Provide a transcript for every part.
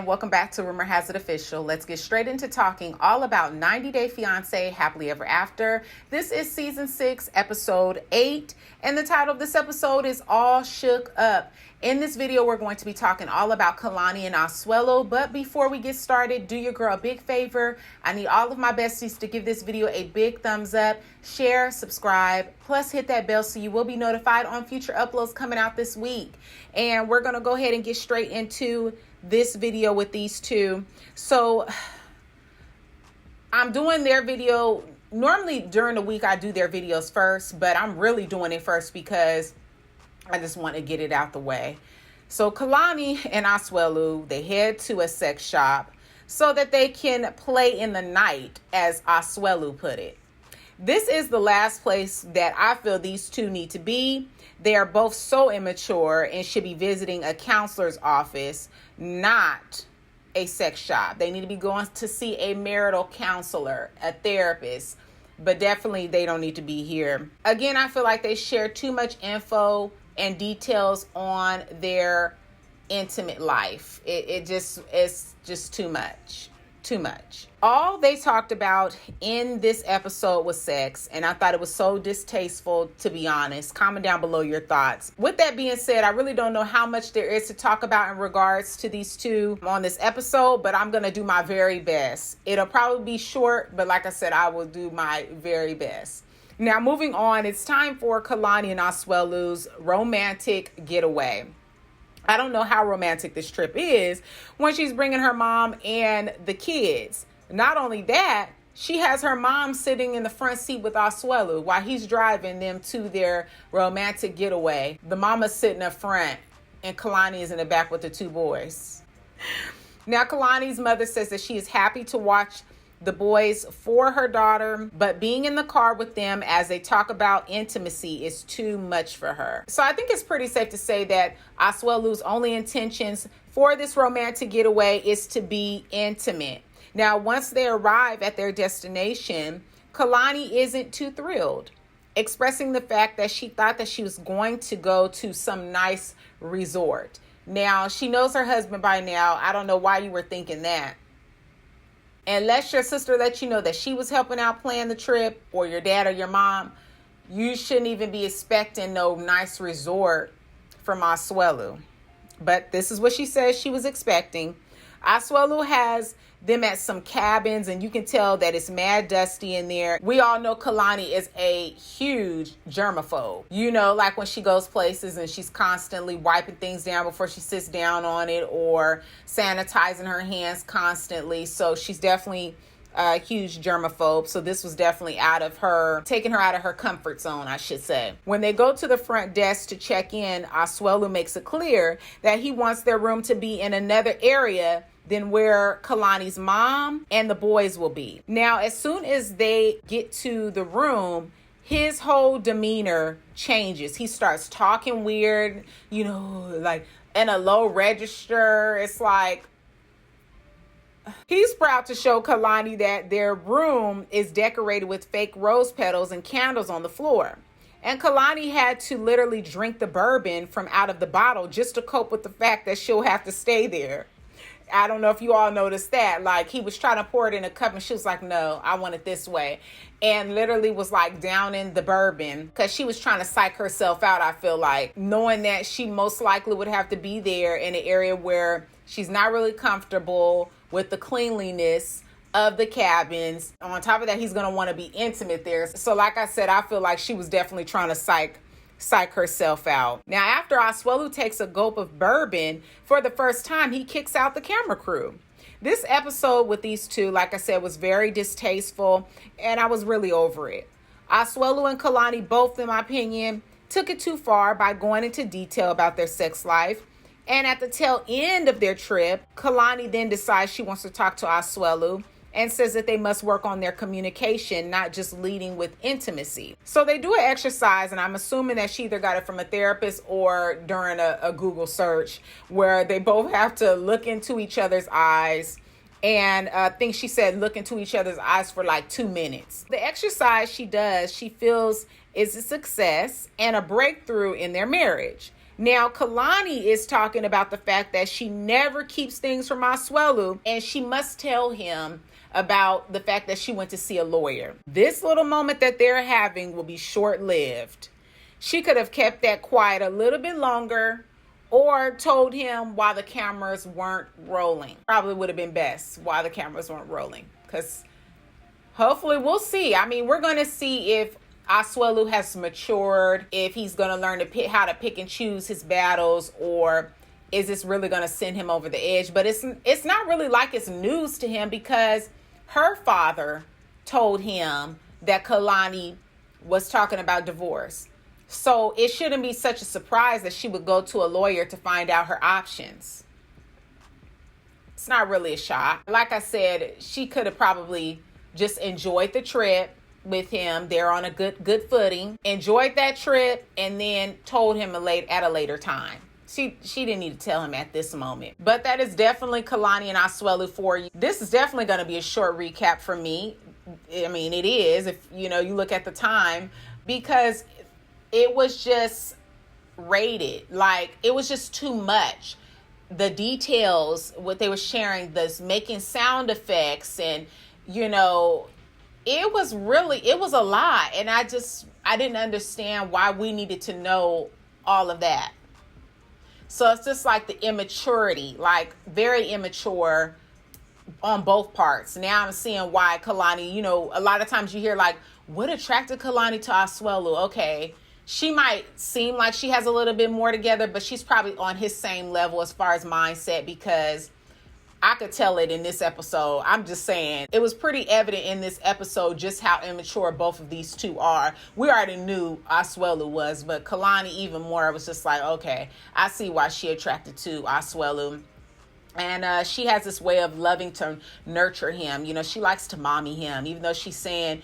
welcome back to Rumor Has It Official. Let's get straight into talking all about 90 Day Fiance Happily Ever After. This is season 6, episode 8, and the title of this episode is All Shook Up. In this video, we're going to be talking all about Kalani and Asuelu, but before we get started, do your girl a big favor. I need all of my besties to give this video a big thumbs up, share, subscribe, plus hit that bell so you will be notified on future uploads coming out this week. And we're going to go ahead and get straight into this video with these two. So I'm doing their video. Normally during the week I do their videos first, but I'm really doing it first because I just want to get it out the way. So Kalani and Asuelu, they head to a sex shop so that they can play in the night, as Asuelu put it. This is the last place that I feel these two need to be. They are both so immature and should be visiting a counselor's office, not a sex shop. They need to be going to see a marital counselor, a therapist, but definitely they don't need to be here. Again, I feel like they share too much info and details on their intimate life. It's just too much. All they talked about in this episode was sex, and I thought it was so distasteful, to be honest. Comment down below your thoughts. With that being said, I really don't know how much there is to talk about in regards to these two on this episode, but I'm gonna do my very best. It'll probably be short, but like I said, I will do my very best. Now, moving on, it's time for Kalani and Asuelu's romantic getaway. I don't know how romantic this trip is when she's bringing her mom and the kids. Not only that, she has her mom sitting in the front seat with Asuelu while he's driving them to their romantic getaway. The mama's sitting up front and Kalani is in the back with the two boys. Now, Kalani's mother says that she is happy to watch the boys for her daughter, but being in the car with them as they talk about intimacy is too much for her. So I think it's pretty safe to say that Asuelu's only intentions for this romantic getaway is to be intimate. Now, once they arrive at their destination, Kalani isn't too thrilled, expressing the fact that she thought that she was going to go to some nice resort. Now, she knows her husband by now. I don't know why you were thinking that. Unless your sister let you know that she was helping out plan the trip, or your dad or your mom, you shouldn't even be expecting no nice resort from Asuelu. But this is what she says she was expecting. Asuelu has them at some cabins, and you can tell that it's mad dusty in there. We all know Kalani is a huge germaphobe. You know, like when she goes places and she's constantly wiping things down before she sits down on it, or sanitizing her hands constantly. So she's definitely a huge germaphobe. So this was definitely taking her out of her comfort zone, I should say. When they go to the front desk to check in, Asuelu makes it clear that he wants their room to be in another area than where Kalani's mom and the boys will be. Now, as soon as they get to the room, his whole demeanor changes. He starts talking weird, like in a low register. It's like he's proud to show Kalani that their room is decorated with fake rose petals and candles on the floor. And Kalani had to literally drink the bourbon from out of the bottle just to cope with the fact that she'll have to stay there. I don't know if you all noticed that. Like, he was trying to pour it in a cup and she was like, no, I want it this way. And literally was like down in the bourbon because she was trying to psych herself out, I feel like, knowing that she most likely would have to be there in an area where she's not really comfortable with the cleanliness of the cabins. On top of that, he's going to want to be intimate there. So like I said, I feel like she was definitely trying to psych herself out. Now, after Asuelu takes a gulp of bourbon for the first time, he kicks out the camera crew. This episode with these two, like I said, was very distasteful, and I was really over it. Asuelu and Kalani both, in my opinion, took it too far by going into detail about their sex life. And at the tail end of their trip, Kalani then decides she wants to talk to Asuelu and says that they must work on their communication, not just leading with intimacy. So they do an exercise, and I'm assuming that she either got it from a therapist or during a Google search, where they both have to look into each other's eyes. And I think she said look into each other's eyes for like 2 minutes. The exercise she does, she feels is a success and a breakthrough in their marriage. Now, Kalani is talking about the fact that she never keeps things from Asuelu, and she must tell him about the fact that she went to see a lawyer. This little moment that they're having will be short-lived. She could have kept that quiet a little bit longer or told him while the cameras weren't rolling. Probably would have been best while the cameras weren't rolling, because hopefully we'll see. I mean, we're going to see if Asuelu has matured, if he's going to learn to how to pick and choose his battles, or is this really going to send him over the edge? But it's not really like it's news to him, because her father told him that Kalani was talking about divorce. So it shouldn't be such a surprise that she would go to a lawyer to find out her options. It's not really a shock. Like I said, she could have probably just enjoyed the trip with him. They're on a good footing. Enjoyed that trip and then told him at a later time. She didn't need to tell him at this moment. But that is definitely Kalani and Asuelu for you. This is definitely going to be a short recap for me. I mean, it is, if you look at the time, because it was just rated. Like, it was just too much. The details, what they were sharing, this making sound effects, and it was a lot. And I didn't understand why we needed to know all of that. So it's just like the immaturity, like very immature on both parts. Now I'm seeing why Kalani, a lot of times you hear like, what attracted Kalani to Asuelu? Okay, she might seem like she has a little bit more together, but she's probably on his same level as far as mindset, because I could tell it in this episode. I'm just saying, it was pretty evident in this episode just how immature both of these two are. We already knew Asuelu was, but Kalani even more. I was just like, okay, I see why she attracted to Asuelu. And she has this way of loving to nurture him. She likes to mommy him, even though she's saying,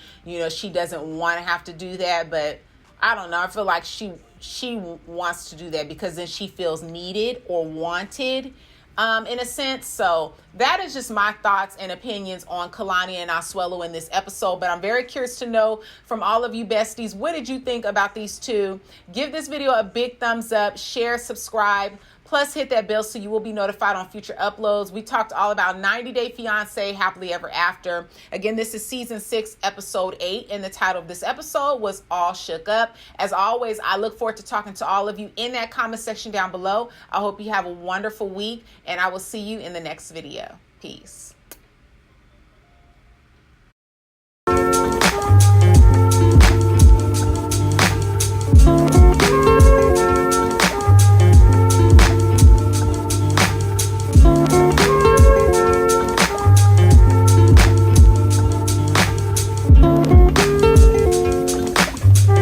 she doesn't want to have to do that. But I don't know. I feel like she wants to do that because then she feels needed or wanted. In a sense. So that is just my thoughts and opinions on Kalani and Asuelu in this episode. But I'm very curious to know from all of you besties, what did you think about these two? Give this video a big thumbs up, share, subscribe, plus hit that bell so you will be notified on future uploads. We talked all about 90 Day Fiance, Happily Ever After. Again, this is season 6, episode 8, and the title of this episode was All Shook Up. As always, I look forward to talking to all of you in that comment section down below. I hope you have a wonderful week, and I will see you in the next video. Peace.